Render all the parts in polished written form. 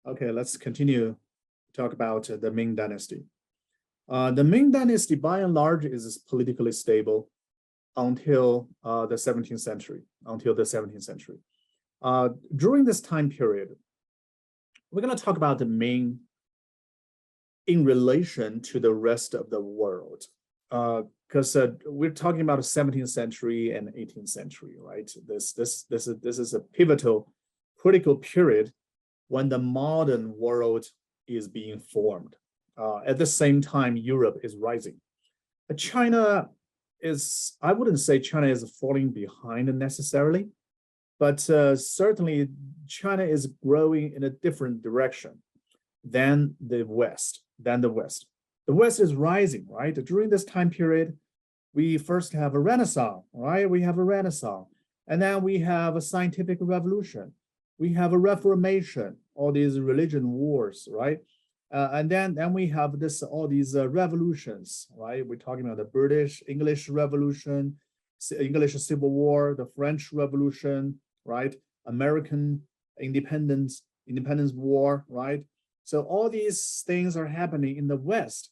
Okay, let's continue to talk about the Ming Dynasty. The Ming Dynasty, by and large, is politically stable until the 17th century. During this time period, we're going to talk about the Ming in relation to the rest of the world. Because we're talking about the 17th century and 18th century, right? This is a pivotal, critical period when the modern world is being formed. At the same time, Europe is rising. China is, I wouldn't say China is falling behind necessarily, but certainly China is growing in a different direction than the West. The West is rising, right? During this time period, we first have a Renaissance, right? We have a Renaissance, and then we have a scientific revolution. We have a Reformation, all these religion wars, right? And then we have all these revolutions, right? We're talking about the British, English Revolution, English Civil War, the French Revolution, right? American Independence War, right? So all these things are happening in the West,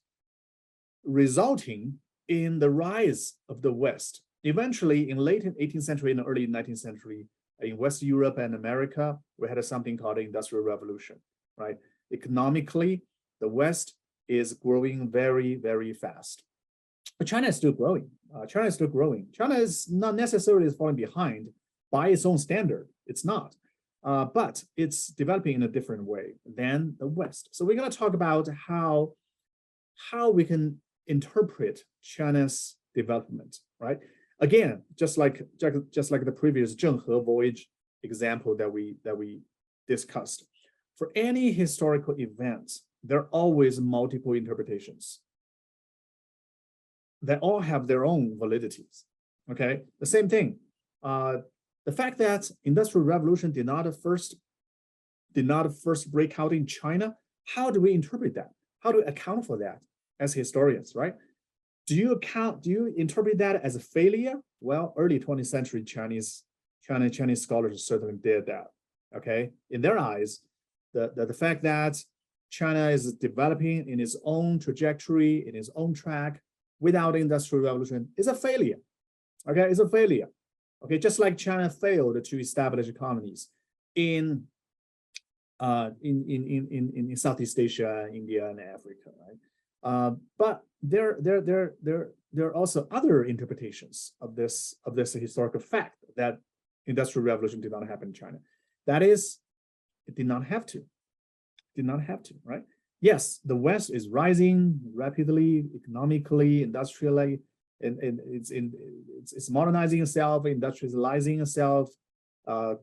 resulting in the rise of the West. Eventually, in late 18th century and early 19th century, in West Europe and America, we had something called the Industrial Revolution, right? Economically, the West is growing very, very fast. But China is still growing. China is not necessarily falling behind by its own standard. It's not. But it's developing in a different way than the West. So we're going to talk about how we can interpret China's development, right? Again, just like the previous Zhenghe voyage example that we discussed. For any historical events, there are always multiple interpretations. They all have their own validities. Okay, the same thing. The fact that Industrial Revolution did not first break out in China, how do we interpret that? How do we account for that as historians, right? Do you interpret that as a failure? Well, early 20th century Chinese scholars certainly did that. Okay, in their eyes, the fact that China is developing in its own trajectory, in its own track, without the Industrial Revolution is a failure. Okay, it's a failure. Okay, just like China failed to establish economies in Southeast Asia, India, and Africa, right? But there are also other interpretations of this historical fact that Industrial Revolution did not happen in China. That is, it did not have to. Right? Yes, the West is rising rapidly, economically, industrially, and it's modernizing itself, industrializing itself,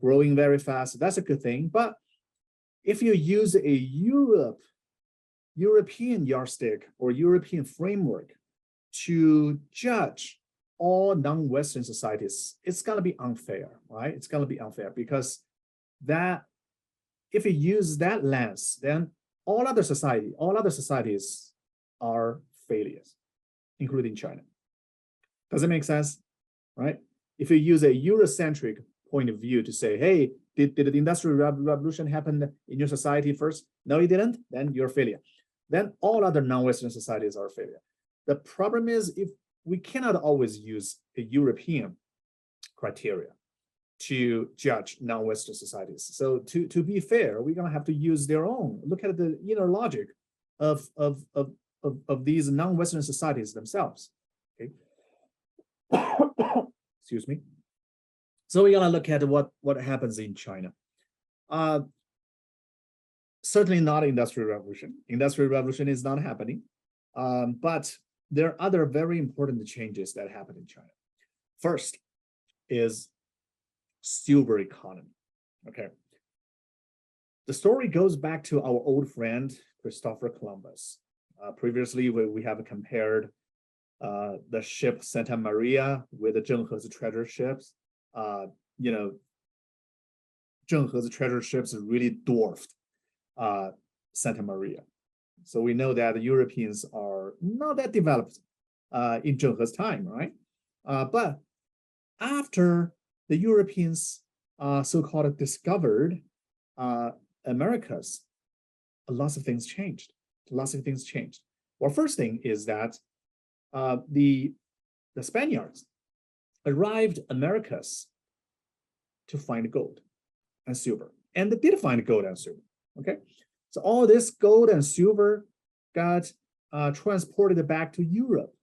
growing very fast. That's a good thing. But if you use a European yardstick or European framework to judge all non-Western societies, it's gonna be unfair, right? It's gonna be unfair because that if you use that lens, then all other societies are failures, including China. Does it make sense? Right? If you use a Eurocentric point of view to say, hey, did the Industrial Revolution happen in your society first? No, it didn't. Then you're a failure. Then all other non-Western societies are a failure. The problem is if we cannot always use a European criteria to judge non-Western societies. So to be fair, we're gonna have to use their own. Look at the inner logic of these non-Western societies themselves. Okay. Excuse me. So we're gonna look at what happens in China. Certainly not Industrial Revolution. Industrial Revolution is not happening, but there are other very important changes that happen in China. First is silver economy. Okay. The story goes back to our old friend Christopher Columbus. Previously, we have compared the ship Santa Maria with the Zhenghe's treasure ships. Zhenghe's treasure ships really dwarfed Santa Maria. So we know that the Europeans are not that developed in Zhenghe's time, right? But after the Europeans so-called discovered Americas, lots of things changed. Lots of things changed. Well, first thing is that the Spaniards arrived Americas to find gold and silver, and they did find gold and silver. Okay, so all this gold and silver got transported back to Europe.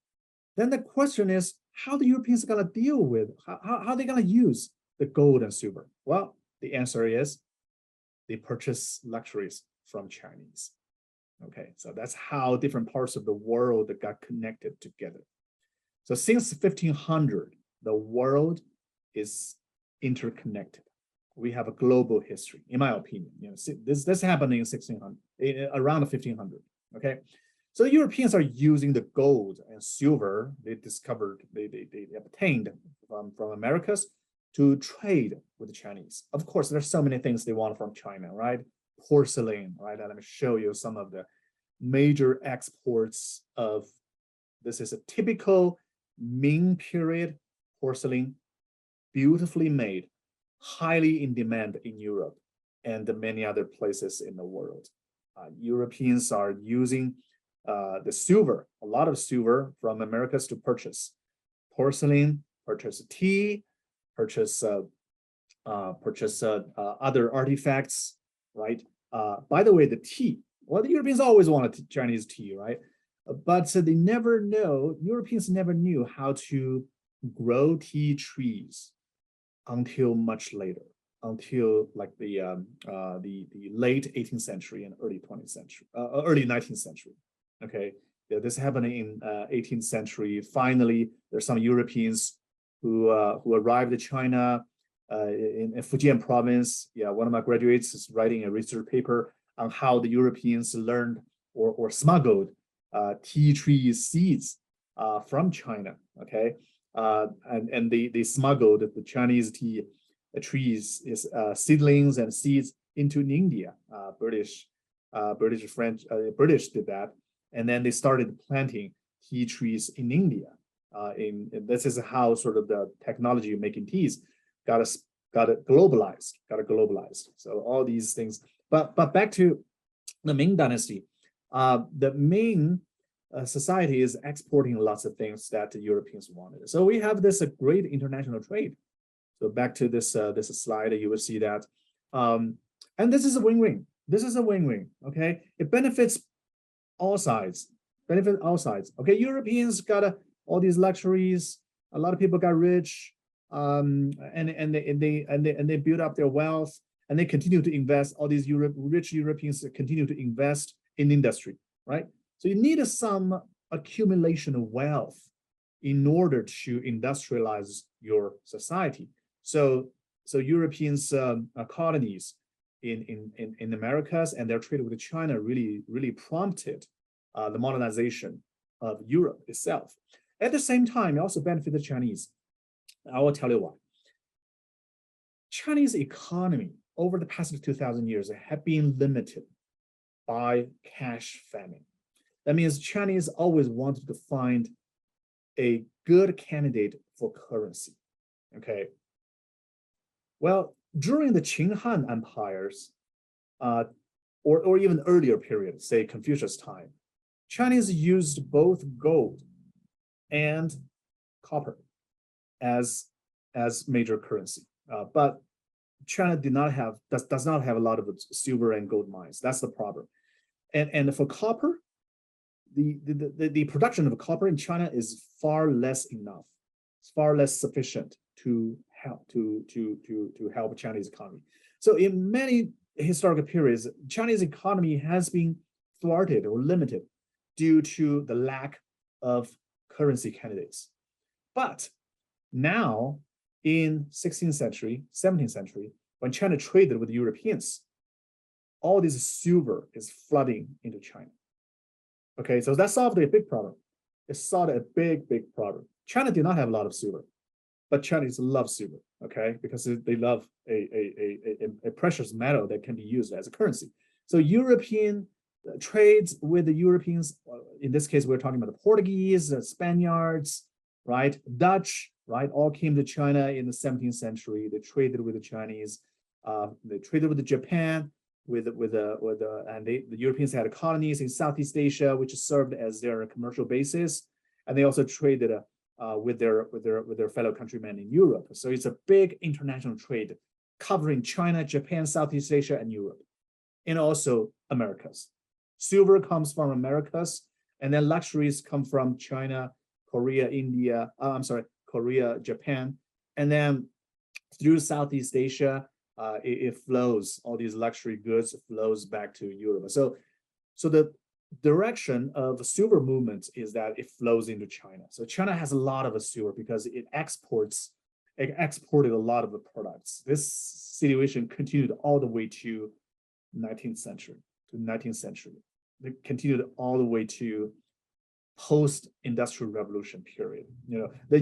Then the question is, how the Europeans are going to deal with, how are they going to use the gold and silver? Well, the answer is they purchase luxuries from Chinese. Okay, so that's how different parts of the world got connected together. So since 1500, the world is interconnected. We have a global history, in my opinion. You know, this happened in 1600, around 1500. Okay, so the Europeans are using the gold and silver they discovered, they obtained from Americas to trade with the Chinese. Of course, there's so many things they want from China, right? Porcelain, right? And let me show you some of the major exports of, this is a typical Ming period porcelain, beautifully made, highly in demand in Europe and many other places in the world. Europeans are using the silver, a lot of silver from Americas to purchase porcelain, purchase tea, purchase other artifacts, right? By the way, the tea, well, the Europeans always wanted Chinese tea, right? But they never know, Europeans never knew how to grow tea trees until much later, until like the late 18th century and early 20th century, early 19th century. Okay, yeah, this happened in 18th century. Finally, there's some Europeans who arrived to China in Fujian province. Yeah, one of my graduates is writing a research paper on how the Europeans learned or smuggled tea tree seeds from China. Okay, and they smuggled the Chinese tea trees, seedlings and seeds into India. British did that, and then they started planting tea trees in India. This is how sort of the technology of making teas got it globalized. So all these things. But back to the Ming Dynasty, the Ming society is exporting lots of things that the Europeans wanted. So we have this great international trade. So back to this slide, you will see that, and this is a win-win. This is a win-win. Okay, it benefits all sides. Okay, Europeans got all these luxuries. A lot of people got rich, and they build up their wealth, and they continue to invest. All these rich Europeans continue to invest in industry, right? So you need some accumulation of wealth in order to industrialize your society. So Europeans colonies in Americas and their trade with China really prompted the modernization of Europe itself. At the same time, it also benefited the Chinese. I will tell you why. Chinese economy over the past 2,000 years have been limited by cash famine. That means Chinese always wanted to find a good candidate for currency. Okay. Well, during the Qing Han empires, or even earlier period, say Confucius time, Chinese used both gold and copper as major currency. But China does not have a lot of silver and gold mines. That's the problem. And for copper, the production of copper in China is far less enough. It's far less sufficient to help help Chinese economy. So in many historical periods, Chinese economy has been thwarted or limited due to the lack of currency candidates. But now in 16th century, 17th century, when China traded with the Europeans, all this silver is flooding into China. Okay, so that solved a big problem. It solved a big problem. China did not have a lot of silver, but Chinese love silver, okay, because they love a precious metal that can be used as a currency. So European trades with the Europeans, in this case, we're talking about the Portuguese, the Spaniards, right, Dutch, right, all came to China in the 17th century. They traded with the Chinese, they traded with Japan, and the Europeans had colonies in Southeast Asia, which served as their commercial basis, and they also traded with their fellow countrymen in Europe. So it's a big international trade covering China, Japan, Southeast Asia, and Europe, and also Americas. Silver comes from Americas, and then luxuries come from China, Korea, India. Korea, Japan, and then through Southeast Asia, it flows. All these luxury goods flows back to Europe. So the direction of silver movement is that it flows into China. So China has a lot of silver because it exported a lot of the products. This situation continued all the way to 19th century. It continued all the way to post-industrial revolution period. The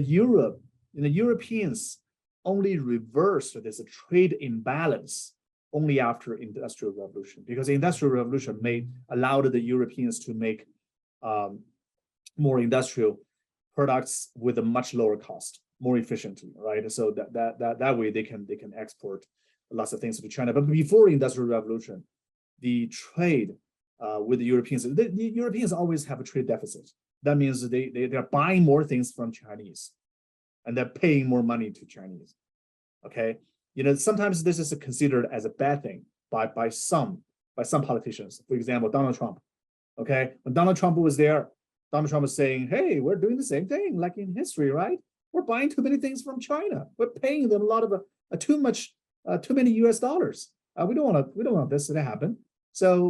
Europeans only reversed this trade imbalance only after industrial revolution, because the industrial revolution allowed the Europeans to make more industrial products with a much lower cost, more efficiently, right? So that way they can export lots of things to China. But before industrial revolution, the trade with the Europeans, the Europeans always have a trade deficit. That means they're buying more things from Chinese, and they're paying more money to Chinese. Okay, sometimes this is considered as a bad thing by some politicians. For example, Donald Trump. Okay, when Donald Trump was there, Donald Trump was saying, "Hey, we're doing the same thing like in history, right? We're buying too many things from China. We're paying them a lot of too many U.S. dollars. We don't want this to happen." So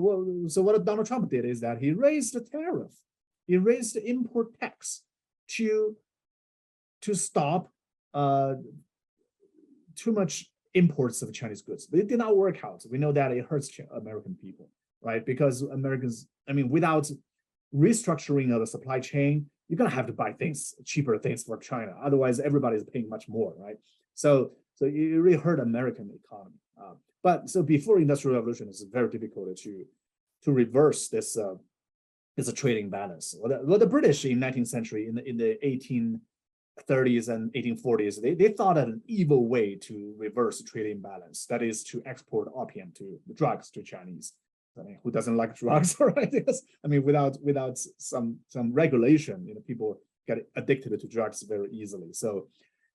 what Donald Trump did is that he raised the tariff. He raised the import tax to stop too much imports of Chinese goods. But it did not work out. We know that it hurts American people, right? Because Americans, without restructuring of the supply chain, you're gonna have to buy cheaper things from China. Otherwise, everybody's paying much more, right? So it really hurt American economy. But so before Industrial Revolution, it's very difficult to reverse this trading balance. Well, the British in 19th century, in the 1830s and 1840s, they thought of an evil way to reverse trading balance. That is to export opium, drugs to Chinese. Who doesn't like drugs, right? Without some regulation, people get addicted to drugs very easily. So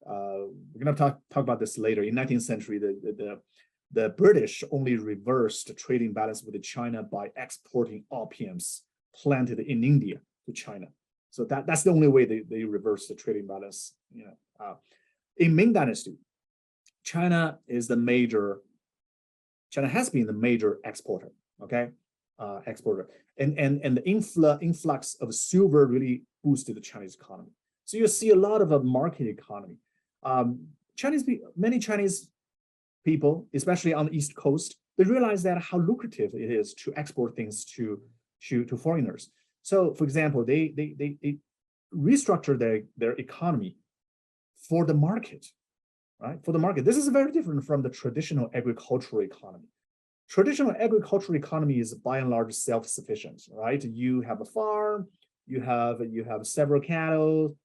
we're gonna talk about this later. In 19th century, the British only reversed the trading balance with China by exporting opiums planted in India to China. So that's the only way they reverse the trading balance. In Ming Dynasty, China has been the major exporter. Okay, exporter, and the influx of silver really boosted the Chinese economy. So you see a lot of a market economy. Many Chinese people, especially on the East Coast, they realize that how lucrative it is to export things to foreigners. So, for example, they restructure their economy for the market, right? For the market. This is very different from the traditional agricultural economy. Traditional agricultural economy is by and large self-sufficient, right? You have a farm, you have several cattle,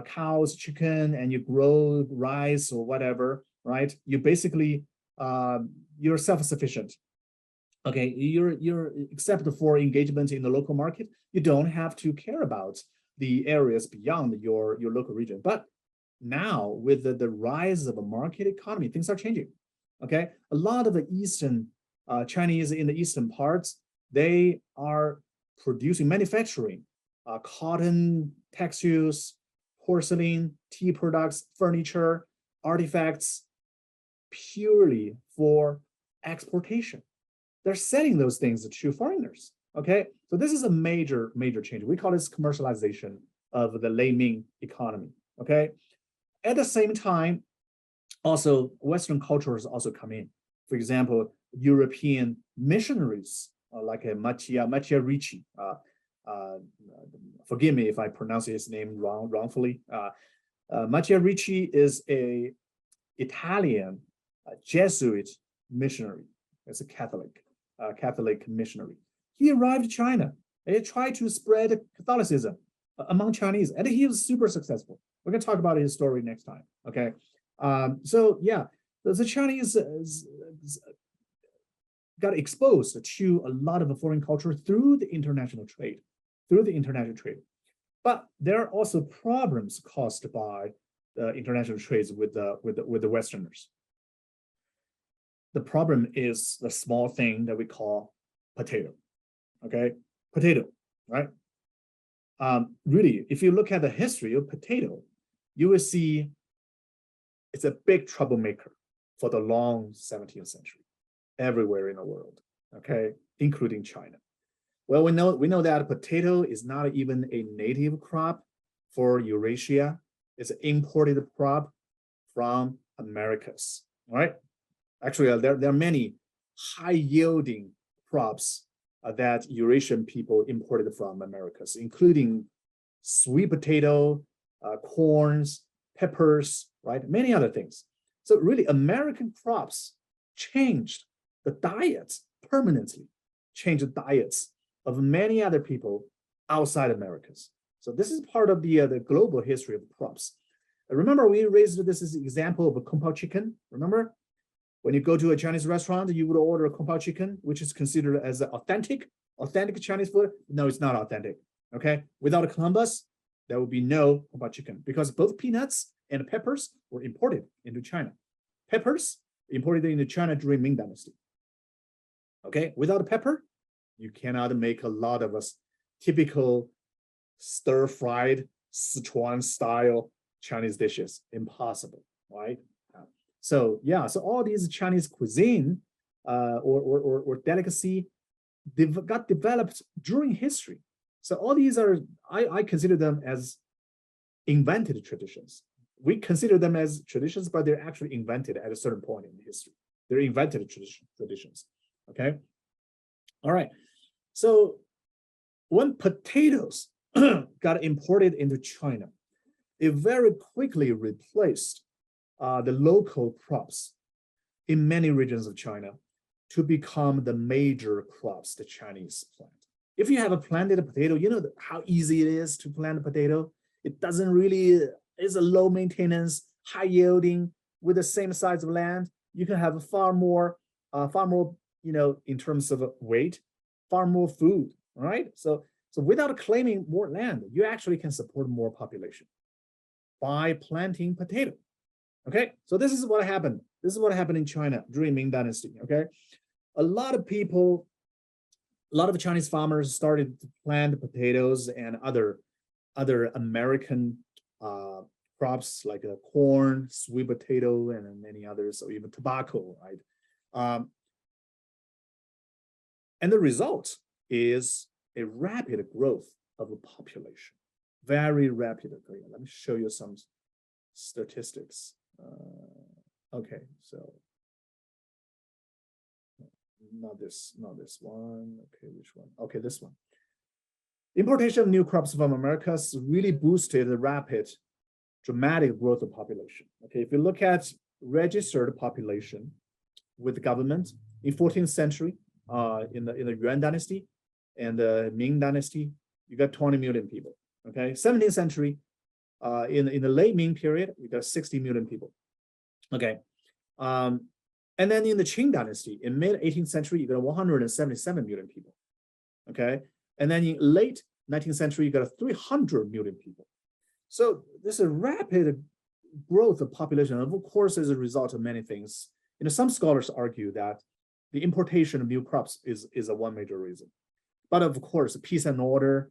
cows, chicken, and you grow rice or whatever, right? You basically you're self-sufficient. Okay, you're except for engagement in the local market, you don't have to care about the areas beyond your local region. But now with the rise of a market economy, things are changing. Okay, a lot of the Chinese in the eastern parts, they are manufacturing cotton, textiles, porcelain, tea products, furniture, artifacts, purely for exportation. They're selling those things to foreigners. Okay, so this is a major change. We call this commercialization of the late Ming economy. Okay, at the same time, also Western cultures also come in. For example, European missionaries like Matteo Ricci. Forgive me if I pronounce his name wrongfully. Matteo Ricci is a Italian Jesuit missionary. As a Catholic missionary. He arrived in China and he tried to spread Catholicism among Chinese, and he was super successful. We're going to talk about his story next time. Okay, so yeah, the Chinese got exposed to a lot of foreign culture through the international trade, But there are also problems caused by the international trades with the Westerners. The problem is the small thing that we call potato. Okay, potato, right? Really, if you look at the history of potato, you will see it's a big troublemaker for the long 17th century, everywhere in the world, okay, including China. Well, we know that potato is not even a native crop for Eurasia. It's an imported crop from Americas, all right? Actually, there are many high-yielding crops that Eurasian people imported from Americas, including sweet potato, corns, peppers, right? Many other things. So really, American crops changed the diets permanently, changed the diets of many other people outside Americas. So this is part of the global history of crops. Remember, we raised this as an example of a Kung Pao chicken. Remember, when you go to a Chinese restaurant, you would order a Kung Pao chicken, which is considered as authentic Chinese food. No, it's not authentic. Okay, without Columbus, there would be no Kung Pao chicken because both peanuts and peppers were imported into China. Peppers imported into China during Ming Dynasty. Okay, without pepper, you cannot make a lot of us typical stir-fried Sichuan style Chinese dishes. Impossible, right? So yeah, so all these Chinese cuisine or delicacy got developed during history. So all these are, I consider them as invented traditions. We consider them as traditions, but they're actually invented at a certain point in history. They're invented traditions, okay? All right, so when potatoes got imported into China, it very quickly replaced the local crops in many regions of China to become the major crops the Chinese plant. If you have a planted potato, you know how easy it is to plant a potato. It doesn't really, it's a low maintenance, high yielding with the same size of land. You can have far more, you know, in terms of weight, far more food, right? So without claiming more land, you actually can support more population by planting potato. Okay, so this is what happened. This is what happened in China during Ming Dynasty. Okay, a lot of people, a lot of Chinese farmers started to plant potatoes and other American crops like corn, sweet potato, and many others, or even tobacco, right? And the result is a rapid growth of the population, very rapid. Let me show you some statistics. Okay, so not this one. Okay, which one? Okay, this one. Importation of new crops from Americas really boosted the rapid, dramatic growth of population. Okay, if you look at registered population with the government in 14th century, in the Yuan Dynasty and the Ming Dynasty, you got 20 million people. Okay, 17th century, in the late Ming period, we got 60 million people. Okay, and then in the Qing Dynasty, in mid 18th century, you got 177 million people. Okay, and then in late 19th century, you got 300 million people. So this is a rapid growth of population, of course, as a result of many things. You know, some scholars argue that the importation of new crops is a one major reason, but of course, peace and order,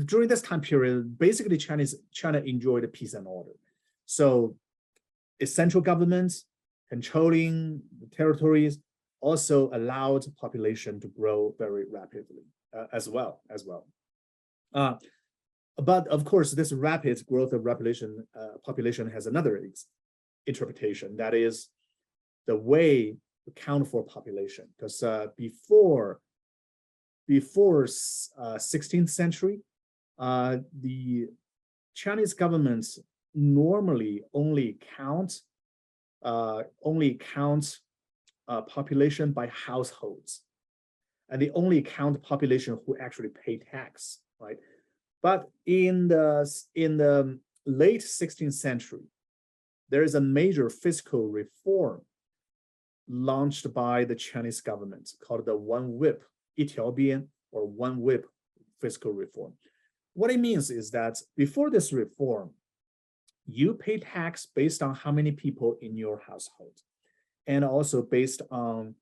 during this time period, basically China enjoyed peace and order. So its central government controlling the territories also allowed population to grow very rapidly as well. But of course, this rapid growth of population has another interpretation, that is the way to count for population. Because before 16th century, the Chinese governments normally only count population by households, and they only count population who actually pay tax, right? But in the late 16th century, there is a major fiscal reform launched by the Chinese government called the One Whip, 一条鞭, or One Whip fiscal reform. What it means is that before this reform, you pay tax based on how many people in your household, and also based on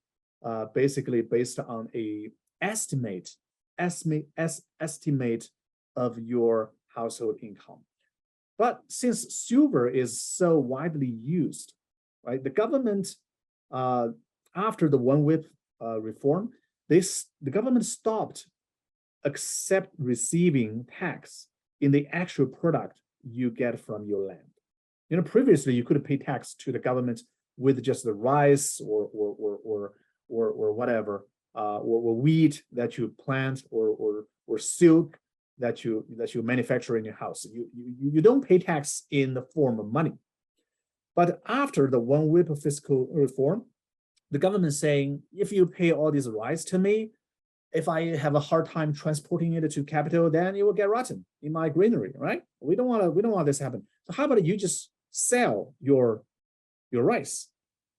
basically based on a estimate of your household income. But since silver is so widely used, right, the government after the One Whip reform, the government stopped receiving tax in the actual product you get from your land. You know, previously you could pay tax to the government with just the rice or whatever, or wheat that you plant, or silk that you manufacture in your house. You don't pay tax in the form of money. But after the One Whip fiscal reform, the government saying, if you pay all this rice to me, if I have a hard time transporting it to capital, then it will get rotten in my granary, right? We don't want this to happen. So how about you just sell your rice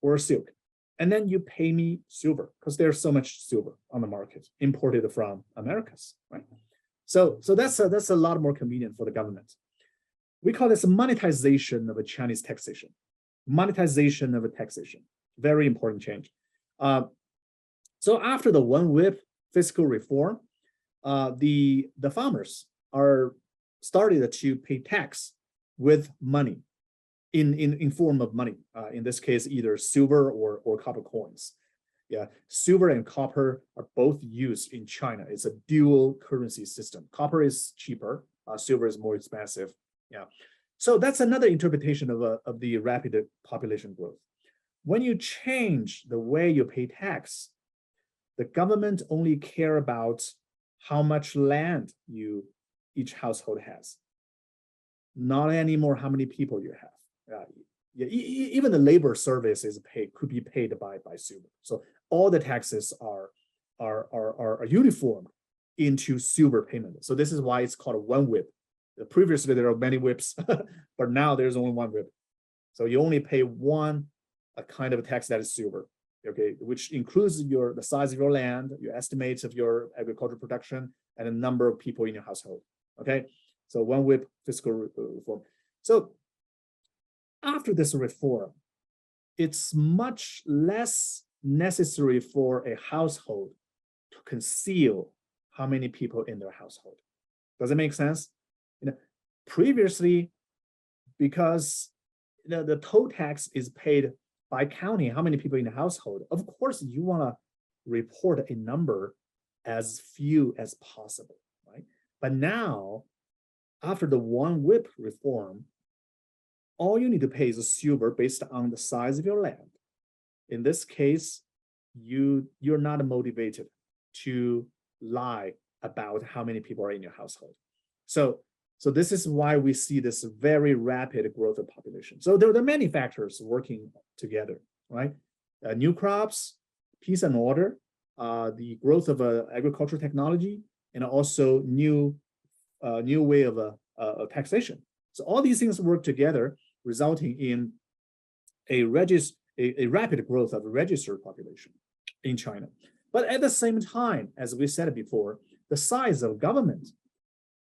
or silk, and then you pay me silver, because there's so much silver on the market imported from Americas, right? So that's a lot more convenient for the government. We call this monetization of a Chinese taxation. Monetization of a taxation, very important change. So after the One Whip fiscal reform, the farmers are started to pay tax with money, in form of money. In this case, either silver or copper coins. Yeah, silver and copper are both used in China. It's a dual currency system. Copper is cheaper, silver is more expensive. Yeah, so that's another interpretation of the rapid population growth. When you change the way you pay tax, the government only care about how much land each household has, not anymore how many people you have. Yeah, even the labor service could be paid by silver. So all the taxes are uniformed into silver payment. So this is why it's called a One Whip. Previously there are many whips, but now there's only one whip. So you only pay one kind of a tax that is silver. Okay, which includes the size of your land, your estimates of your agricultural production, and the number of people in your household. Okay, so One Whip fiscal reform. So after this reform, it's much less necessary for a household to conceal how many people in their household. Does it make sense? You know, previously, because the toll tax is paid by counting how many people in the household, of course, you want to report a number as few as possible, right? But now, after the One Whip reform, all you need to pay is silver based on the size of your land. In this case, you're not motivated to lie about how many people are in your household. So this is why we see this very rapid growth of population. So there are many factors working together, right? New crops, peace and order, the growth of agricultural technology, and also new way of taxation. So all these things work together, resulting in a rapid growth of a registered population in China. But at the same time, as we said before, the size of government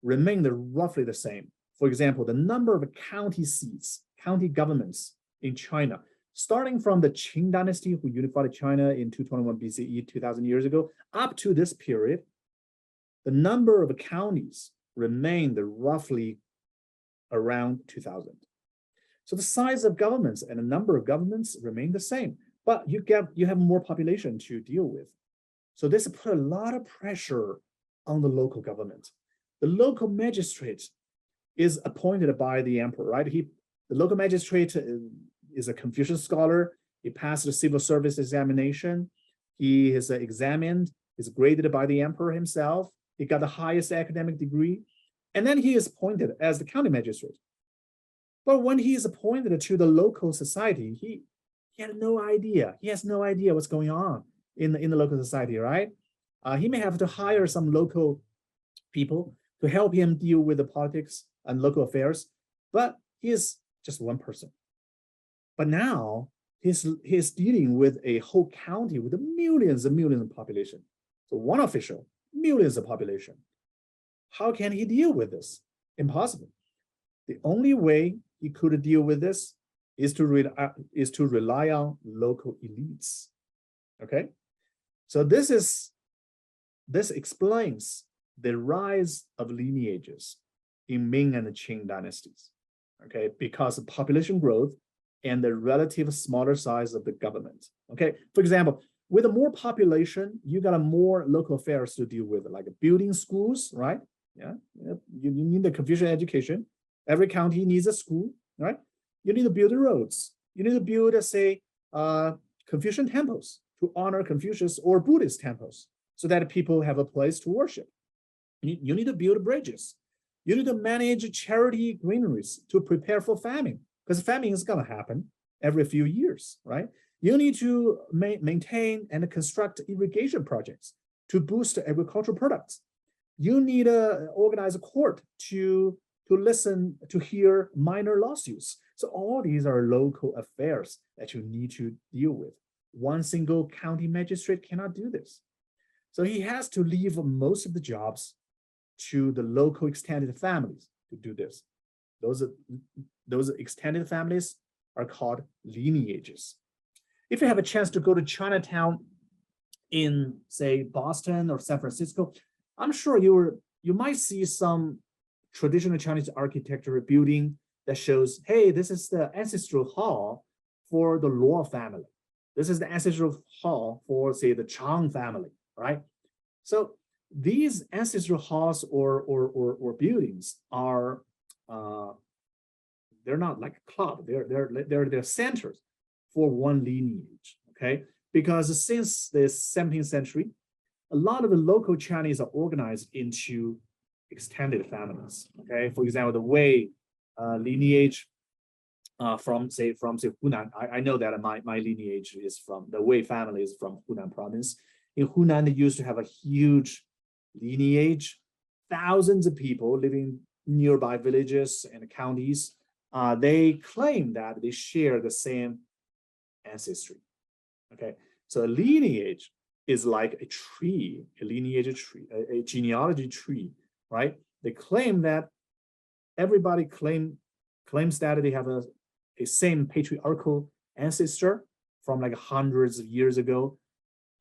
remained roughly the same. For example, the number of county seats, county governments in China, starting from the Qing dynasty, who unified China in 221 BCE, 2,000 years ago, up to this period, the number of counties remained roughly around 2,000. So the size of governments and the number of governments remain the same, but you have more population to deal with. So this put a lot of pressure on the local government. The local magistrate is appointed by the emperor, right? The local magistrate is a Confucius scholar. He passed the civil service examination. He is examined, is graded by the emperor himself. He got the highest academic degree. And then he is appointed as the county magistrate. But when he is appointed to the local society, he had no idea. He has no idea what's going on in the local society, right? He may have to hire some local people to help him deal with the politics and local affairs, but he is just one person. But now he's dealing with a whole county with millions and millions of population. So one official, millions of population. How can he deal with this? Impossible. The only way he could deal with this is to rely on local elites. Okay, so this explains the rise of lineages in Ming and the Qing dynasties. Okay, because of population growth and the relative smaller size of the government. Okay, for example, with more population, you got more local affairs to deal with, like building schools, right? Yeah, you need the Confucian education. Every county needs a school, right? You need to build roads. You need to build, say, Confucian temples to honor Confucius, or Buddhist temples, so that people have a place to worship. You need to build bridges. You need to manage charity granaries to prepare for famine, because famine is going to happen every few years, right? You need to maintain and construct irrigation projects to boost agricultural products. You need to organize a court to hear minor lawsuits. So all these are local affairs that you need to deal with. One single county magistrate cannot do this. So he has to leave most of the jobs to the local extended families to do this. Those extended families are called lineages. If you have a chance to go to Chinatown in, say, Boston or San Francisco, I'm sure you might see some traditional Chinese architecture building that shows, hey, this is the ancestral hall for the Luo family. This is the ancestral hall for, say, the Chang family, right? So these ancestral halls or buildings are they're not like a club. They're centers for one lineage. Okay, because since the 17th century, a lot of the local Chinese are organized into extended families. Okay, for example, the Wei lineage from say Hunan. I know that my lineage is from the Wei family is from Hunan province. In Hunan, they used to have a huge lineage, thousands of people living nearby villages and counties. They claim that they share the same ancestry. Okay, so a lineage is like a tree, a lineage tree, a genealogy tree, right? They claim that everybody claims that they have a same patriarchal ancestor from like hundreds of years ago.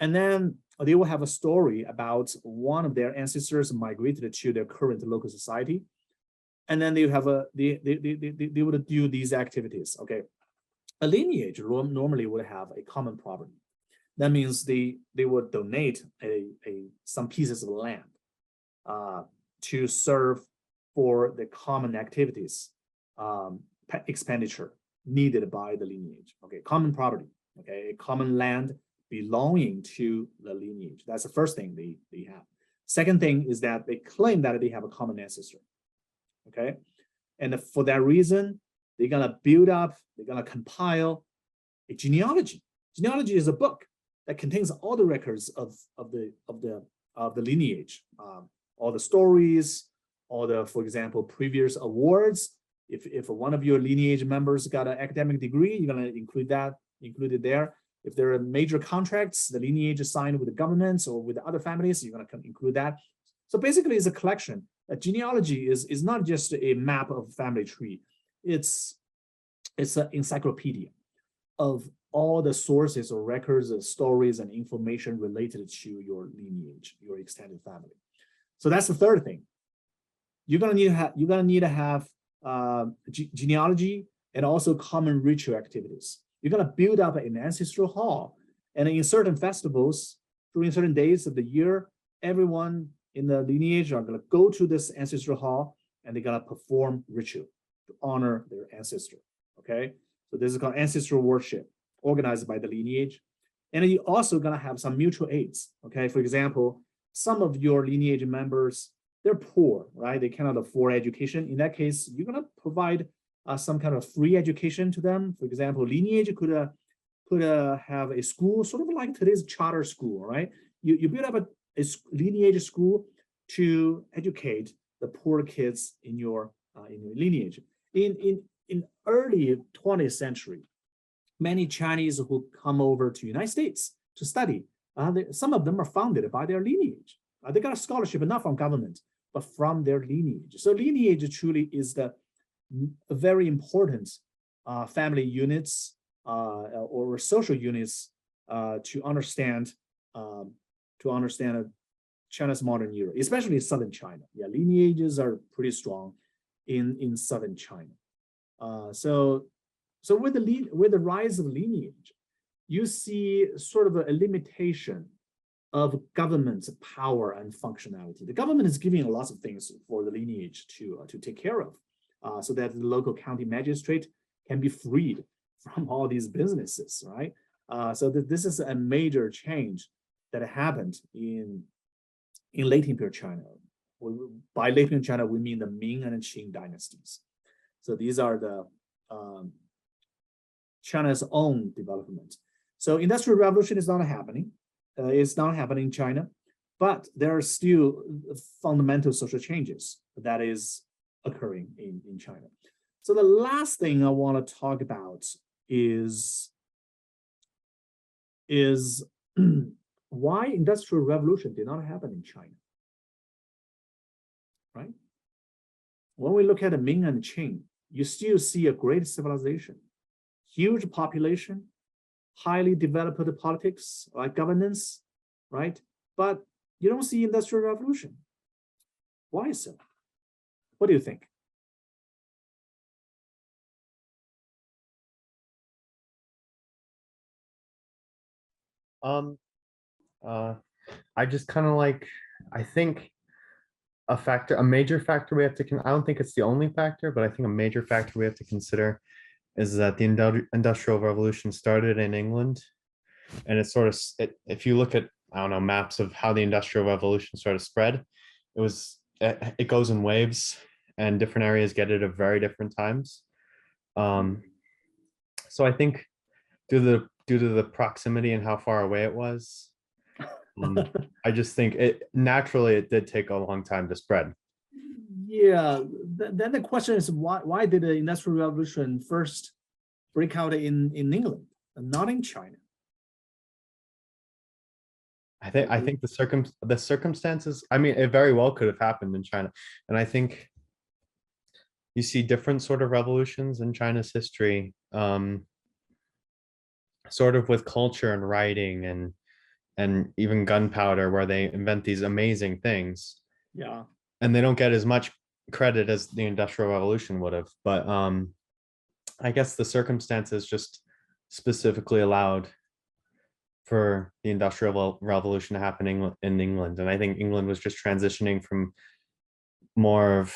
And then they will have a story about one of their ancestors migrated to their current local society. And then they have they would do these activities. Okay. A lineage normally would have a common property. That means they would donate some pieces of land to serve for the common activities expenditure needed by the lineage. Okay, common property. Okay, a common land belonging to the lineage. That's the first thing they have. Second thing is that they claim that they have a common ancestor. Okay, and for that reason, they're gonna build up, they're gonna compile a genealogy. Genealogy is a book that contains all the records of the lineage, all the stories, all the, for example, previous awards. If one of your lineage members got an academic degree, you're gonna include it there. If there are major contracts the lineage is signed with the governments or with the other families, you're gonna include that. So basically, it's a collection. A genealogy is not just a map of family tree. It's an encyclopedia of all the sources or records of stories and information related to your lineage, your extended family. So that's the third thing. You're gonna need to have genealogy and also common ritual activities. You're gonna build up an ancestral hall, and in certain festivals, during certain days of the year, everyone in the lineage are gonna go to this ancestral hall and they're gonna perform ritual to honor their ancestor. Okay, so this is called ancestral worship, organized by the lineage. And you're also gonna have some mutual aids. Okay, for example, some of your lineage members, they're poor, right? They cannot afford education. In that case, you're gonna provide some kind of free education to them. For example, lineage could have a school, sort of like today's charter school, right? You build up a lineage school to educate the poor kids in your lineage. In early 20th century, many Chinese who come over to United States to study, some of them are funded by their lineage. They got a scholarship, not from government, but from their lineage. So lineage truly is the very important family units or social units to understand China's modern era, especially southern China. Yeah, lineages are pretty strong in southern China. So with the rise of lineage, you see sort of a limitation of government's power and functionality. The government is giving lots of things for the lineage to take care of, so that the local county magistrate can be freed from all these businesses, right? So this is a major change that happened in late Imperial China. By late Imperial China, we mean the Ming and Qing dynasties. So these are the China's own development. So industrial revolution is not happening. It's not happening in China, but there are still fundamental social changes that is occurring in China. So the last thing I want to talk about is why industrial revolution did not happen in China, right? When we look at the Ming and Qing, you still see a great civilization, huge population, highly developed politics, like governance, right? But you don't see industrial revolution. Why so? What do you think? I just kind of like, I think a major factor we have to, I don't think it's the only factor, but I think a major factor we have to consider is that the Industrial Revolution started in England. And it's sort of, if you look at, I don't know, maps of how the Industrial Revolution sort of spread, it goes in waves and different areas get it at very different times. So I think due to the proximity and how far away it was, I just think it did take a long time to spread. Yeah, then the question is why did the Industrial Revolution first break out in England and not in China? I think the circumstances, I mean, it very well could have happened in China. And I think you see different sort of revolutions in China's history, sort of with culture and writing and even gunpowder, where they invent these amazing things. Yeah. And they don't get as much credit as the Industrial Revolution would have. But I guess the circumstances just specifically allowed for the Industrial Revolution to happen in England. And I think England was just transitioning from more of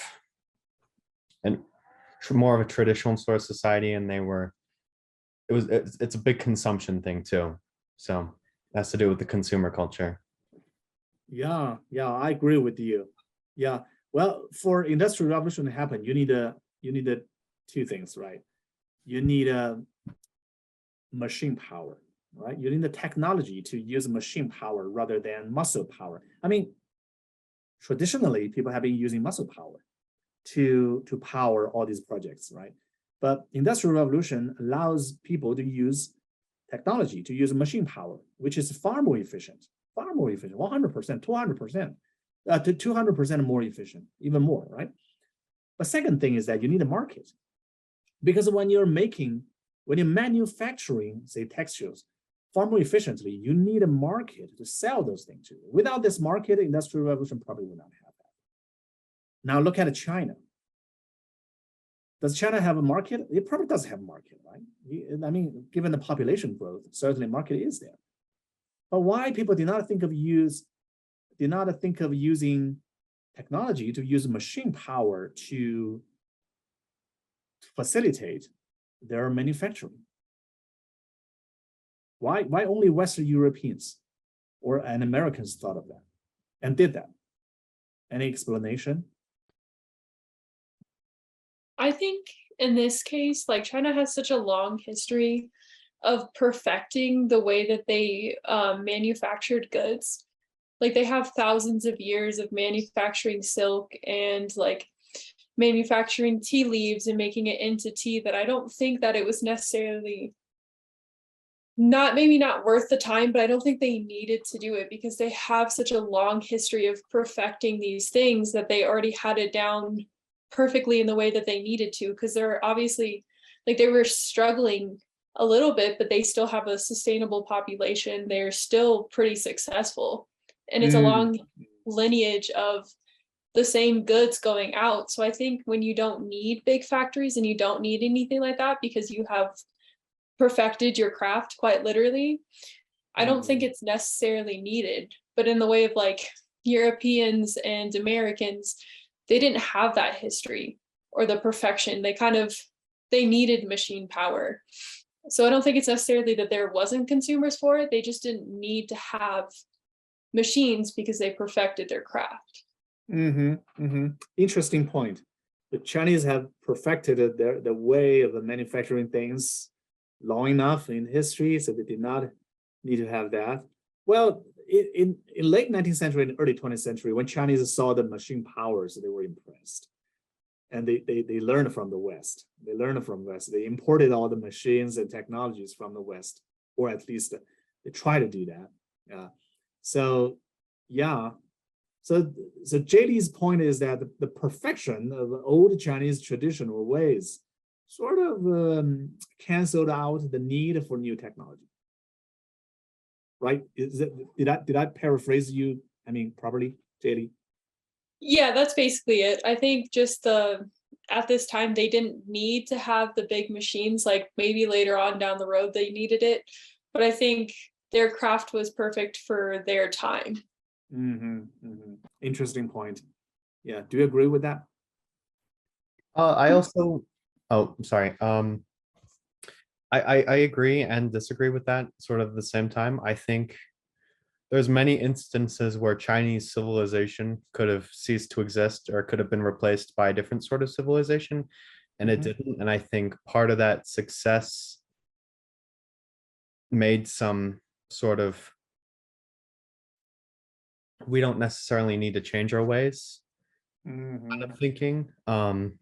a traditional sort of society, and it's a big consumption thing too. So it has to do with the consumer culture. Yeah, I agree with you. Yeah, well, for Industrial Revolution to happen, you need two things, right? You need a machine power, right? You need the technology to use machine power rather than muscle power. I mean, traditionally, people have been using muscle power to power all these projects, right? But Industrial Revolution allows people to use technology, to use machine power, which is far more efficient, 100%, 200%, to 200% more efficient, even more, right? But second thing is that you need a market, because when you're manufacturing, say, textiles far more efficiently, you need a market to sell those things to. Without this market, Industrial Revolution probably would not have that. Now look at China. Does China have a market? It probably does have a market, right? I mean, given the population growth, certainly market is there. But why people did not think of using technology, to use machine power to facilitate their manufacturing? Why only Western Europeans and Americans thought of that and did that? Any explanation? I think in this case, like, China has such a long history of perfecting the way that they manufactured goods. Like, they have thousands of years of manufacturing silk and like manufacturing tea leaves and making it into tea, that I don't think that it was necessarily maybe not worth the time, but I don't think they needed to do it because they have such a long history of perfecting these things that they already had it down perfectly in the way that they needed to, because they're obviously like they were struggling a little bit, but they still have a sustainable population. They're still pretty successful. And it's a long lineage of the same goods going out. So I think when you don't need big factories and you don't need anything like that because you have perfected your craft quite literally, I don't think it's necessarily needed. But in the way of like Europeans and Americans, they didn't have that history or the perfection. They needed machine power. So I don't think it's necessarily that there wasn't consumers for it. They just didn't need to have machines because they perfected their craft. Interesting point. The Chinese have perfected the way of manufacturing things long enough in history, so they did not need to have that. Well, in late 19th century and early 20th century, when Chinese saw the machine powers, they were impressed. And they learned from the West. They learned from the West. They imported all the machines and technologies from the West, or at least they try to do that. So JD's point is that the perfection of old Chinese traditional ways sort of canceled out the need for new technology. Right? Did I paraphrase you, properly, JD? Yeah, that's basically it. I think just at this time they didn't need to have the big machines. Like maybe later on down the road they needed it, but I think their craft was perfect for their time. Interesting point. Yeah, do you agree with that? I also, oh, sorry. I agree and disagree with that sort of at the same time. I think there's many instances where Chinese civilization could have ceased to exist or could have been replaced by a different sort of civilization, and it didn't. And I think part of that success made some sort of, we don't necessarily need to change our ways kind of thinking. And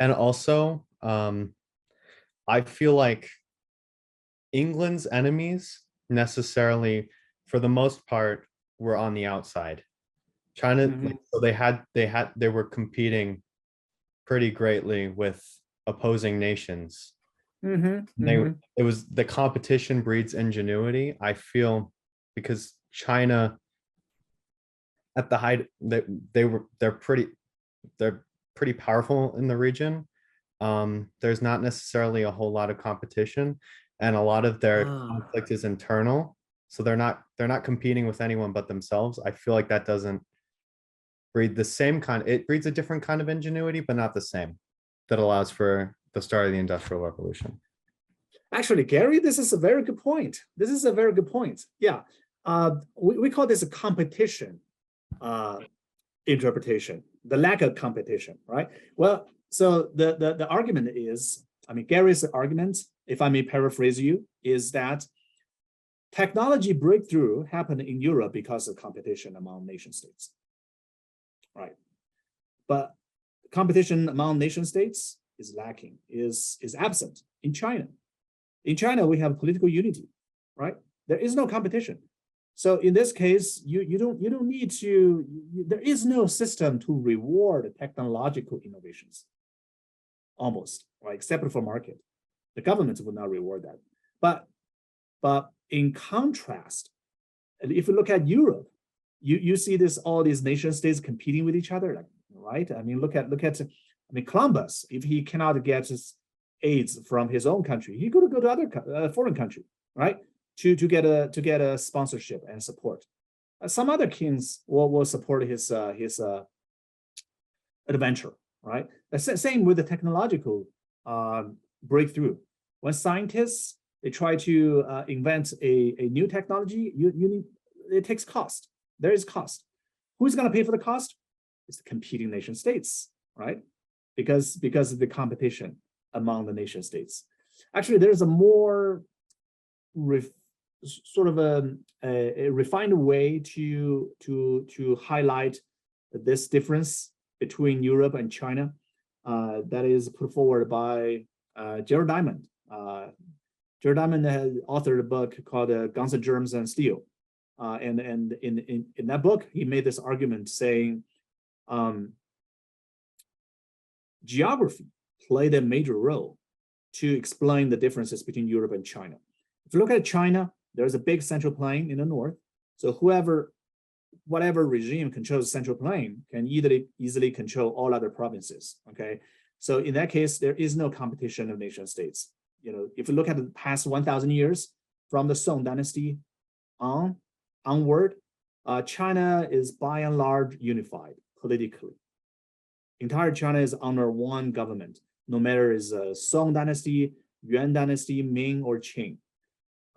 also, I feel like England's enemies necessarily, for the most part, were on the outside. China, so they were competing pretty greatly with opposing nations. It was the competition breeds ingenuity, I feel, because China at the height they're pretty powerful in the region. There's not necessarily a whole lot of competition, and a lot of their conflict is internal. So they're not competing with anyone but themselves. I feel like that doesn't breed the same kind. It breeds a different kind of ingenuity, but not the same, that allows for the start of the Industrial Revolution. Actually, Gary, this is a very good point. Yeah, we call this a competition interpretation, the lack of competition, right? Well, so the argument is, Gary's argument, if I may paraphrase you, is that technology breakthrough happened in Europe because of competition among nation states, right? But competition among nation states is lacking, is absent in China. In China, we have political unity, right? There is no competition. So in this case, you don't need to, there is no system to reward technological innovations, almost, right? Except for market. The governments will not reward that. But in contrast, if you look at Europe, you see all these nation states competing with each other, right? Look at Columbus. If he cannot get his aids from his own country, he could go to other foreign country, right? To get a sponsorship and support. Some other kings will support his adventure, right? The same with the technological breakthrough. When scientists they try to invent a new technology, it takes cost. There is cost. Who's going to pay for the cost? It's the competing nation states, right? Because of the competition among the nation states. Actually, there's a more sort of a refined way to highlight this difference between Europe and China that is put forward by Jared Diamond. Jared Diamond had authored a book called Guns and Germs and Steel. And in that book, he made this argument saying geography played a major role to explain the differences between Europe and China. If you look at China, there's a big central plain in the north. So whatever regime controls the central plain can easily control all other provinces, okay? So in that case, there is no competition of nation states. You know, if you look at the past 1,000 years, from the Song Dynasty onward, China is by and large unified politically. Entire China is under one government, no matter is Song Dynasty, Yuan Dynasty, Ming, or Qing.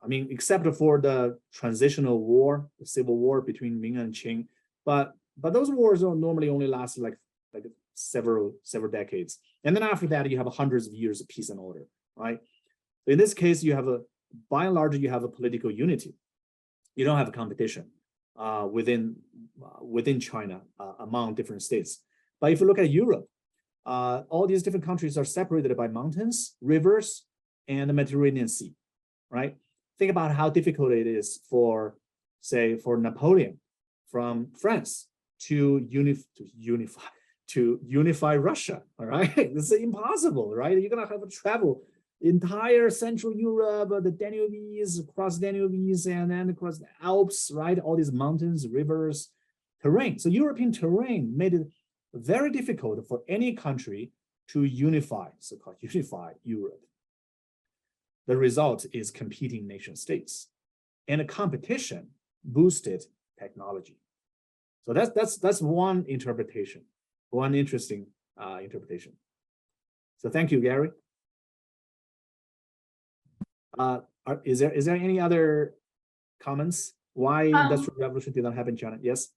I mean, except for the transitional war, the civil war between Ming and Qing, but those wars don't normally only last like several decades. And then after that, you have hundreds of years of peace and order, right? In this case, you have by and large, you have a political unity. You don't have a competition within China among different states. But if you look at Europe, all these different countries are separated by mountains, rivers, and the Mediterranean Sea, right? Think about how difficult it is for Napoleon from France to unify Russia, all right? This is impossible, right? You're gonna have to travel entire Central Europe, the Danubes, across Danubes, and then across the Alps, right? All these mountains, rivers, terrain. So European terrain made it very difficult for any country to unify, so-called unify Europe. The result is competing nation states, and a competition boosted technology. So that's one interpretation, one interesting interpretation. So thank you, Gary. Is there any other comments? Why industrial revolution did not happen in China? Yes.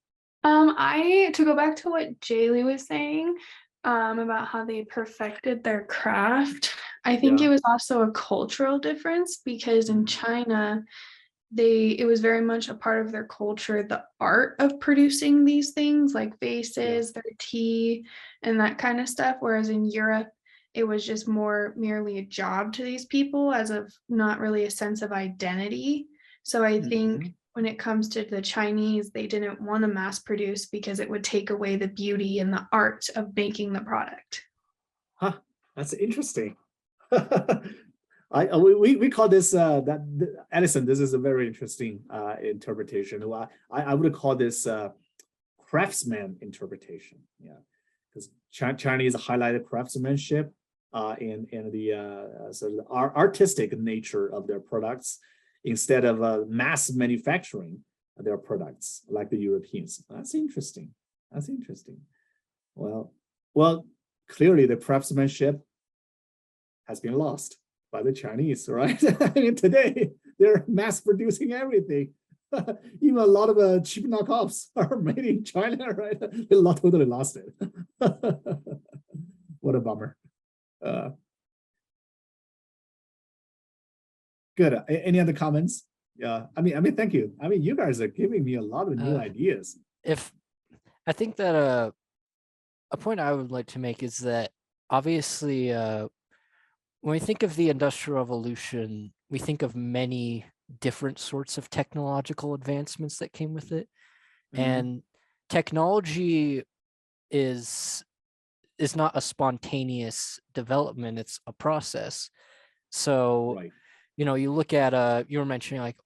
To go back to what Jaylee was saying about how they perfected their craft, I think it was also a cultural difference, because in China, it was very much a part of their culture, the art of producing these things like vases, their tea, and that kind of stuff. Whereas in Europe, it was just merely a job to these people, as of not really a sense of identity. So I think when it comes to the Chinese, they didn't want to mass produce because it would take away the beauty and the art of making the product. Huh, that's interesting. We call this Edison. This is a very interesting interpretation. I would call this craftsman interpretation. Yeah, because Chinese highlighted craftsmanship and the sort of artistic nature of their products, instead of mass manufacturing their products like the Europeans. That's interesting. That's interesting. Well, clearly the craftsmanship has been lost by the Chinese, right? I mean, today they're mass producing everything. Even a lot of cheap knockoffs are made in China, right? They totally lost it. What a bummer. Good. Any other comments? Yeah. I mean, thank you. I mean, you guys are giving me a lot of new ideas. I think that a point I would like to make is that obviously when we think of the Industrial Revolution, we think of many different sorts of technological advancements that came with it. And technology is not a spontaneous development, it's a process. So you know, you look at you were mentioning like,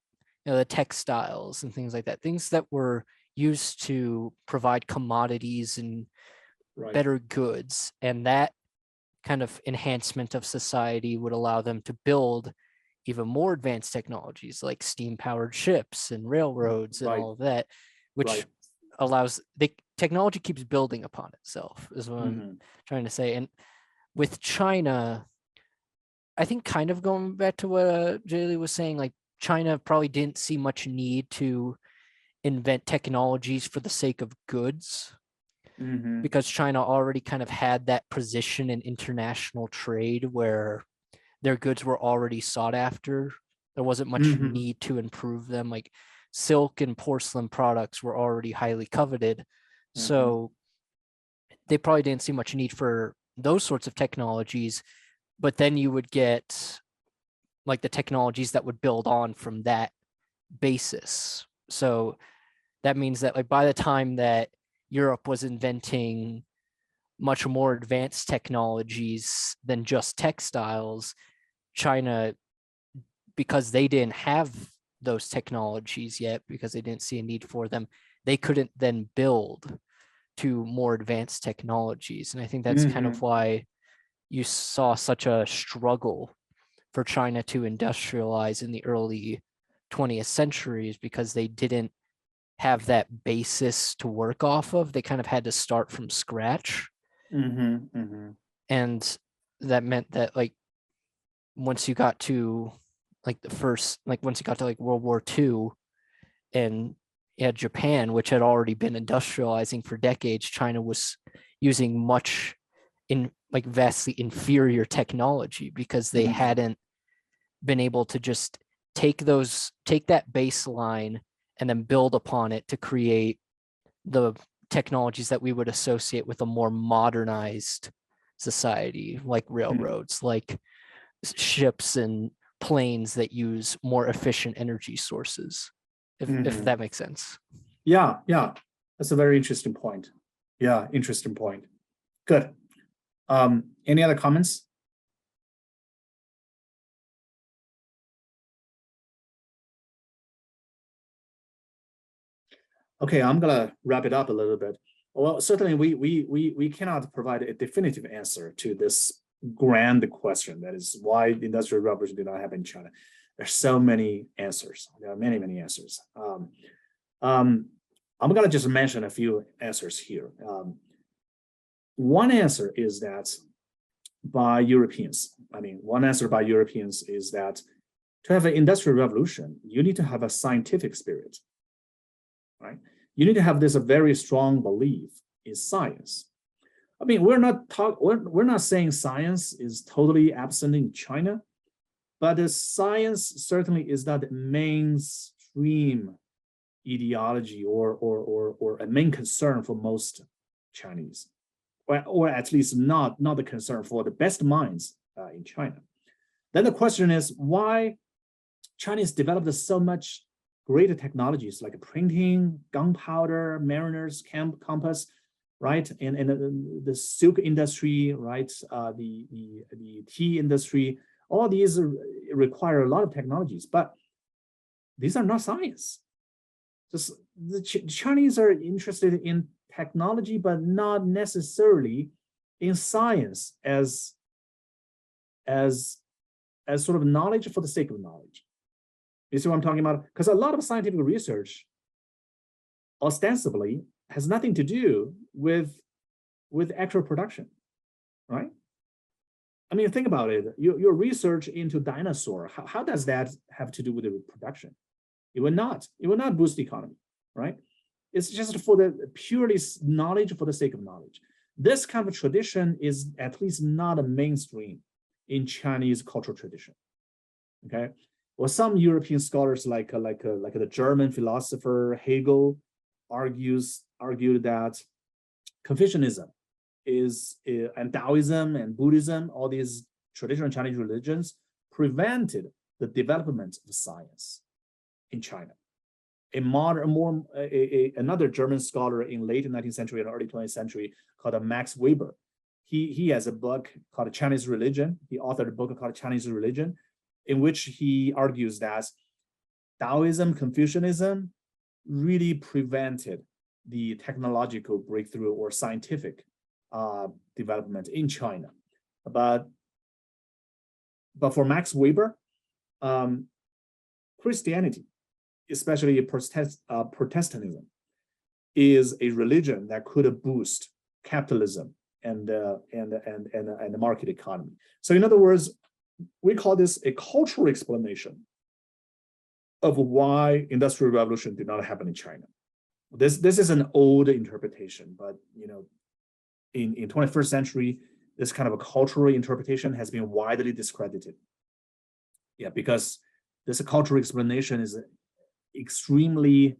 you know, the textiles and things like that, things that were used to provide commodities and better goods, and that kind of enhancement of society would allow them to build even more advanced technologies like steam-powered ships and railroads and all of that, which allows technology keeps building upon itself, is what I'm trying to say. And with China, I think kind of going back to what Jaylee was saying, like China probably didn't see much need to invent technologies for the sake of goods, because China already kind of had that position in international trade where their goods were already sought after. There wasn't much need to improve them. Like silk and porcelain products were already highly coveted. So they probably didn't see much need for those sorts of technologies. But then you would get like the technologies that would build on from that basis. So that means that like by the time that Europe was inventing much more advanced technologies than just textiles, China, because they didn't have those technologies yet, because they didn't see a need for them, they couldn't then build to more advanced technologies. And I think that's kind of why you saw such a struggle for China to industrialize in the early 20th centuries, because they didn't have that basis to work off of. They kind of had to start from scratch. And that meant that like once you got to like once you got to like World War II, and you had Japan, which had already been industrializing for decades, China was using much in like vastly inferior technology, because they hadn't been able to just take that baseline and then build upon it to create the technologies that we would associate with a more modernized society, like railroads, like ships and planes that use more efficient energy sources, if that makes sense. Yeah, that's a very interesting point. Yeah, interesting point. Good. Any other comments? Okay, I'm gonna wrap it up a little bit. Well, certainly we cannot provide a definitive answer to this grand question, that is why the Industrial Revolution did not happen in China. There's so many answers. There are many answers. I'm gonna just mention a few answers here. One answer is that by Europeans. One answer by Europeans is that to have an industrial revolution, you need to have a scientific spirit, right? You need to have this very strong belief in science. We're not saying science is totally absent in China, but the science certainly is not the mainstream ideology or a main concern for most Chinese, or at least not the concern for the best minds in China. Then the question is why Chinese developed so much greater technologies like printing, gunpowder, mariner's compass, right? And the silk industry, right? The tea industry, all these require a lot of technologies, but these are not science. Just the Chinese are interested in technology, but not necessarily in science as sort of knowledge for the sake of knowledge. You see what I'm talking about? Because a lot of scientific research ostensibly has nothing to do with actual production, right? Think about it. Your research into dinosaur, how does that have to do with the reproduction? It will not boost the economy, right? It's just for the purely knowledge for the sake of knowledge. This kind of tradition is at least not a mainstream in Chinese cultural tradition, okay? Well, some European scholars like the German philosopher Hegel argued that Confucianism and Taoism and Buddhism, all these traditional Chinese religions, prevented the development of science in China. Another German scholar in late 19th century and early 20th century called Max Weber, he has a book called Chinese Religion. He authored a book called Chinese Religion, in which he argues that Taoism, Confucianism really prevented the technological breakthrough or scientific development in China. But for Max Weber, Christianity, especially Protestantism, is a religion that could boost capitalism and the market economy. So in other words, we call this a cultural explanation of why Industrial Revolution did not happen in China. This is an old interpretation, but in 21st century, this kind of a cultural interpretation has been widely discredited. Yeah, because this cultural explanation is extremely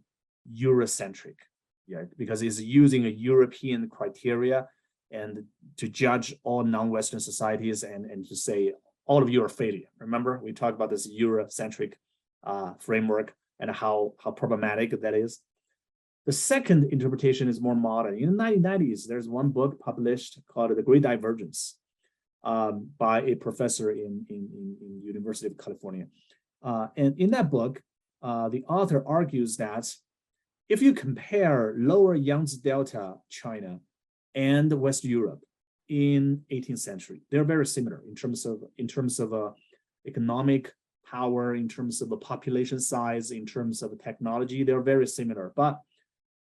Eurocentric. Yeah, because it's using a European criteria and to judge all non-Western societies and to say all of you are failure. Remember, we talked about this Eurocentric framework and how problematic that is. The second interpretation is more modern. In the 1990s, there's one book published called The Great Divergence by a professor in University of California. And in that book, the author argues that if you compare lower Yangtze Delta China and West Europe in 18th century, they're very similar in terms of economic power, in terms of a population size, in terms of technology, they're very similar. But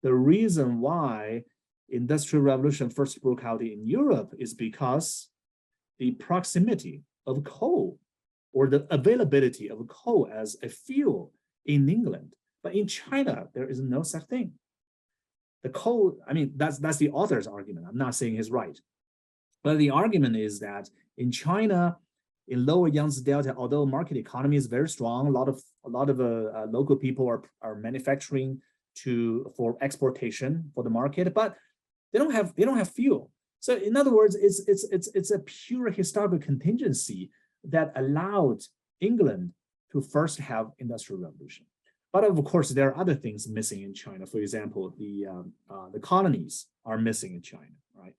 the reason why Industrial Revolution first broke out in Europe is because the proximity of coal or the availability of coal as a fuel in England. But in China, there is no such thing. The coal, I mean, that's the author's argument. I'm not saying he's right. But the argument is that in China, in lower Yangtze Delta, although market economy is very strong, a lot of local people are manufacturing for exportation for the market, but they don't have fuel. So in other words, it's a pure historical contingency that allowed England to first have industrial revolution. But of course, there are other things missing in China. For example, the colonies are missing in China, right?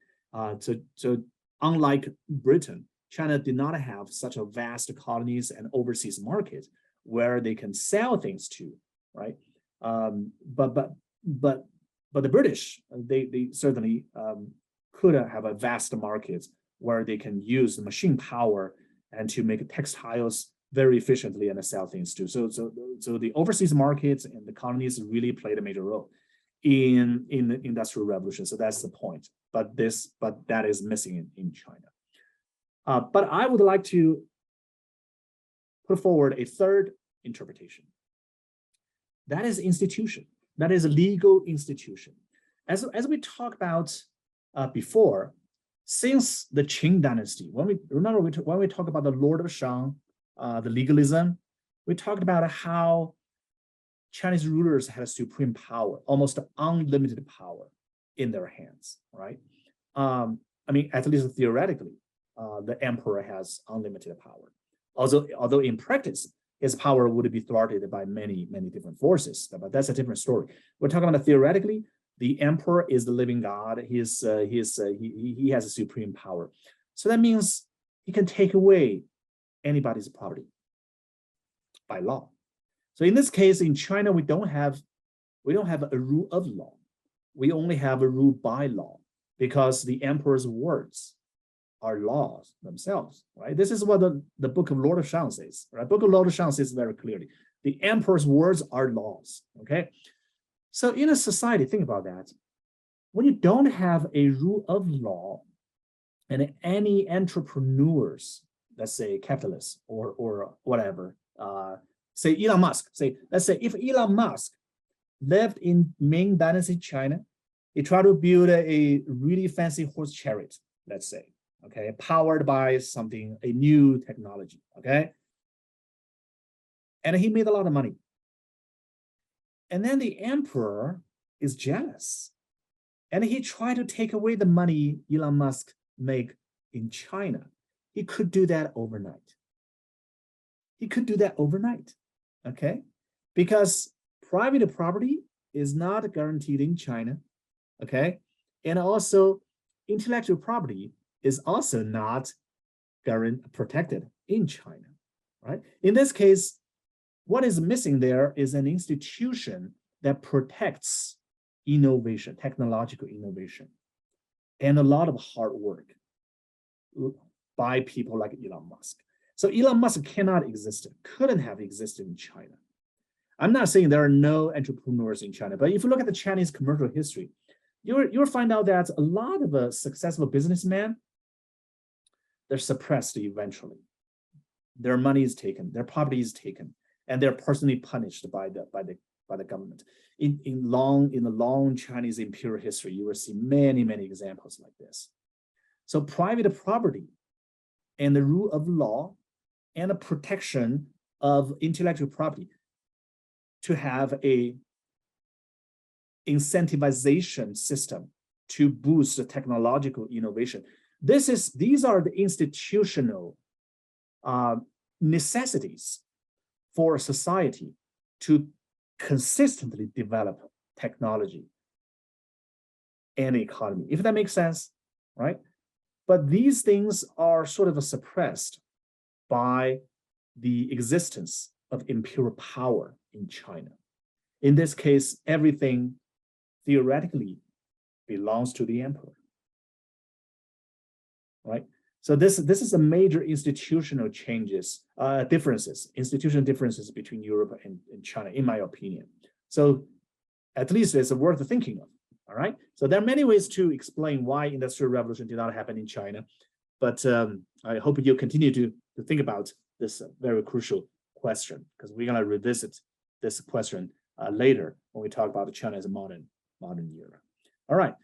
So unlike Britain, China did not have such a vast colonies and overseas market where they can sell things to, right? But the British, they certainly could have a vast market where they can use the machine power and to make textiles very efficiently and sell things too. So the overseas markets and the colonies really played a major role in the Industrial Revolution. So that's the point. But that is missing in China. But I would like to put forward a third interpretation. That is institution. That is a legal institution. As we talked about before, since the Qing dynasty, when we talk about the Lord of Shang, the legalism, we talked about how Chinese rulers had a supreme power, almost unlimited power in their hands, right? I mean, at least theoretically, the emperor has unlimited power. Although in practice, his power would be thwarted by many different forces, but that's a different story. We're talking about theoretically, the emperor is the living God. He has a supreme power. So that means he can take away anybody's property by law. So in this case, in China, we don't have a rule of law. We only have a rule by law because the emperor's words are laws themselves, right? This is what the book of Lord of Shang says, right? Book of Lord of Shang says very clearly, the emperor's words are laws, okay? So in a society, think about that. When you don't have a rule of law and any entrepreneurs, let's say capitalists or whatever, say Elon Musk, let's say if Elon Musk lived in Ming Dynasty China, he tried to build a really fancy horse chariot, let's say, okay, powered by a new technology, okay? And he made a lot of money. And then the emperor is jealous. And he tried to take away the money Elon Musk made in China. He could do that overnight. Okay? Because private property is not guaranteed in China, okay? And also intellectual property is also not protected in China, right? In this case, what is missing there is an institution that protects innovation, technological innovation, and a lot of hard work by people like Elon Musk. So Elon Musk couldn't have existed in China. I'm not saying there are no entrepreneurs in China, but if you look at the Chinese commercial history, you'll find out that a lot of successful businessmen, they're suppressed eventually. Their money is taken, their property is taken, and they're personally punished by the government. In the long Chinese imperial history, you will see many examples like this. So private property and the rule of law and the protection of intellectual property to have a incentivization system to boost the technological innovation. These are the institutional necessities for a society to consistently develop technology and economy, if that makes sense, right? But these things are sort of suppressed by the existence of imperial power in China. In this case, everything theoretically belongs to the emperor, right? So this is a major institutional changes, institutional differences between Europe and China, in my opinion. So at least it's worth thinking of, all right? So there are many ways to explain why Industrial Revolution did not happen in China, but I hope you continue to think about this very crucial question, because we're gonna revisit this question later when we talk about China as a modern era. All right.